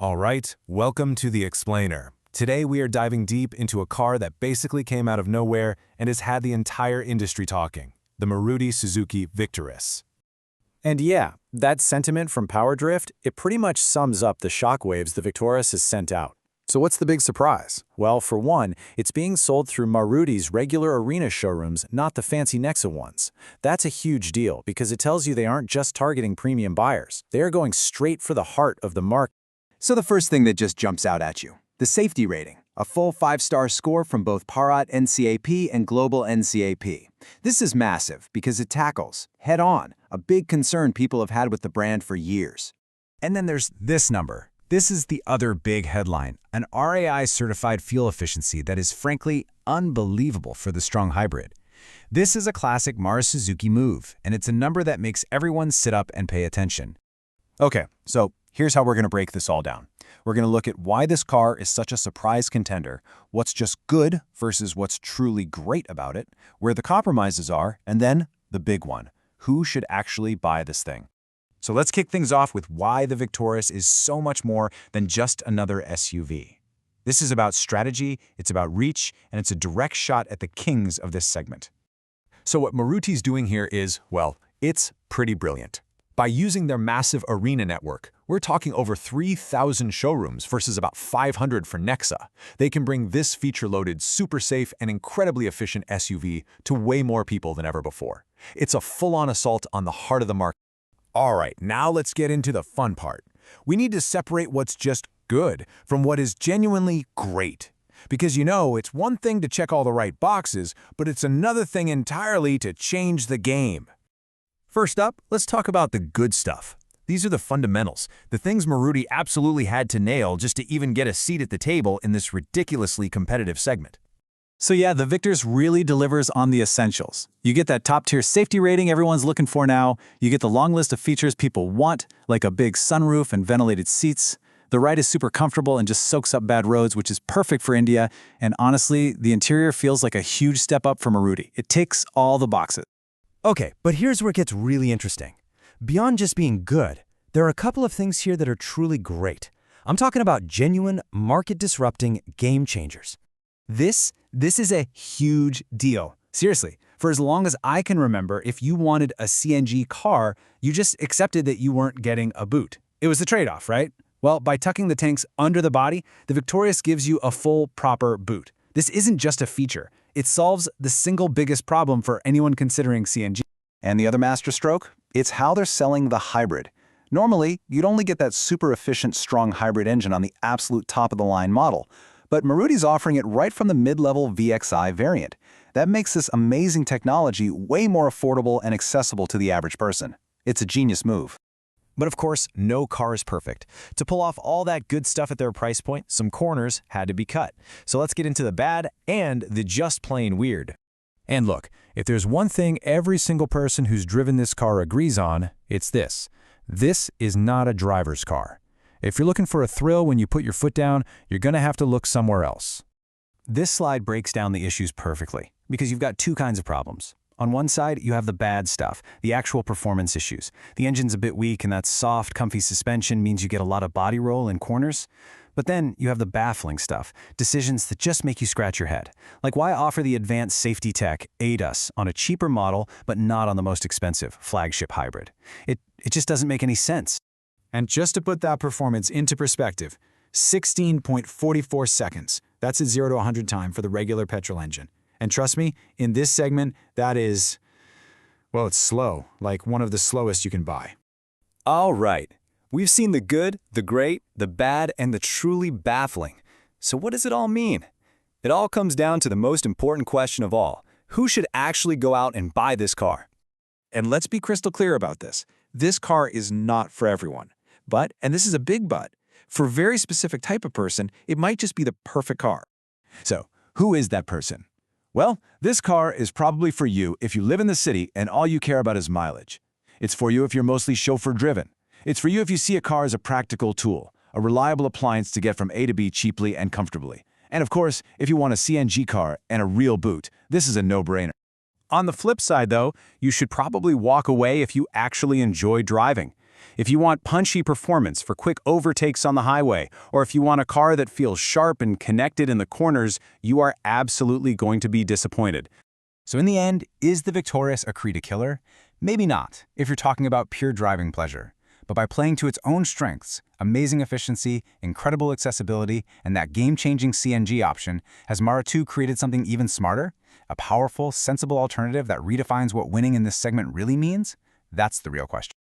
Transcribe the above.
All right, welcome to The Explainer. Today we are diving deep into a car that basically came out of nowhere and has had the entire industry talking, the Maruti Suzuki Victoris. And yeah, that sentiment from Power Drift, it pretty much sums up the shockwaves the Victoris has sent out. So what's the big surprise? Well, for one, it's being sold through Maruti's regular arena showrooms, not the fancy Nexa ones. That's a huge deal because it tells you they aren't just targeting premium buyers. They are going straight for the heart of the market. So the first thing that just jumps out at you, the safety rating, a full 5-star score from both Bharat NCAP and Global NCAP. This is massive because it tackles, head-on, a big concern people have had with the brand for years. And then there's this number. This is the other big headline, an RAI-certified fuel efficiency that is frankly unbelievable for the strong hybrid. This is a classic Maruti Suzuki move, and it's a number that makes everyone sit up and pay attention. Okay, so here's how we're going to break this all down. We're going to look at why this car is such a surprise contender, what's just good versus what's truly great about it, where the compromises are, and then the big one, who should actually buy this thing. So let's kick things off with why the Victoris is so much more than just another SUV. This is about strategy, it's about reach, and it's a direct shot at the kings of this segment. So what Maruti's doing here is, well, it's pretty brilliant. By using their massive arena network, we're talking over 3,000 showrooms versus about 500 for Nexa. They can bring this feature-loaded, super safe, and incredibly efficient SUV to way more people than ever before. It's a full-on assault on the heart of the market. All right, now let's get into the fun part. We need to separate what's just good from what is genuinely great. Because it's one thing to check all the right boxes, but it's another thing entirely to change the game. First up, let's talk about the good stuff. These are the fundamentals, the things Maruti absolutely had to nail just to even get a seat at the table in this ridiculously competitive segment. So yeah, the Victoris really delivers on the essentials. You get that top-tier safety rating everyone's looking for now, you get the long list of features people want, like a big sunroof and ventilated seats. The ride is super comfortable and just soaks up bad roads, which is perfect for India, and honestly, the interior feels like a huge step up for Maruti. It ticks all the boxes. Okay, but here's where it gets really interesting. Beyond just being good, there are a couple of things here that are truly great. I'm talking about genuine, market-disrupting game changers. This is a huge deal. Seriously, for as long as I can remember, if you wanted a CNG car, you just accepted that you weren't getting a boot. It was the trade-off, right? Well, by tucking the tanks under the body, the Victoris gives you a full, proper boot. This isn't just a feature. It solves the single biggest problem for anyone considering CNG. And the other masterstroke? It's how they're selling the hybrid. Normally, you'd only get that super efficient, strong hybrid engine on the absolute top-of-the-line model, but Maruti's offering it right from the mid-level VXI variant. That makes this amazing technology way more affordable and accessible to the average person. It's a genius move. But of course, no car is perfect. To pull off all that good stuff at their price point, some corners had to be cut. So let's get into the bad and the just plain weird. And look, if there's one thing every single person who's driven this car agrees on, it's this. This is not a driver's car. If you're looking for a thrill when you put your foot down, you're going to have to look somewhere else. This slide breaks down the issues perfectly, because you've got two kinds of problems. On one side, you have the bad stuff, the actual performance issues. The engine's a bit weak, and that soft, comfy suspension means you get a lot of body roll in corners. But then you have the baffling stuff, decisions that just make you scratch your head. Like why offer the advanced safety tech ADAS on a cheaper model, but not on the most expensive flagship hybrid? It just doesn't make any sense. And just to put that performance into perspective, 16.44 seconds. That's a 0 to 100 time for the regular petrol engine. And trust me, in this segment, that is, well, it's slow, like one of the slowest you can buy. All right. We've seen the good, the great, the bad, and the truly baffling. So what does it all mean? It all comes down to the most important question of all. Who should actually go out and buy this car? And let's be crystal clear about this. This car is not for everyone. But, and this is a big but, for a very specific type of person, it might just be the perfect car. So, who is that person? Well, this car is probably for you if you live in the city and all you care about is mileage. It's for you if you're mostly chauffeur-driven. It's for you if you see a car as a practical tool, a reliable appliance to get from A to B cheaply and comfortably. And of course, if you want a CNG car and a real boot, this is a no-brainer. On the flip side, though, you should probably walk away if you actually enjoy driving. If you want punchy performance for quick overtakes on the highway, or if you want a car that feels sharp and connected in the corners, you are absolutely going to be disappointed. So in the end, is the Victoris a Creta killer? Maybe not, if you're talking about pure driving pleasure. But by playing to its own strengths, amazing efficiency, incredible accessibility, and that game-changing CNG option, has Maruti created something even smarter? A powerful, sensible alternative that redefines what winning in this segment really means? That's the real question.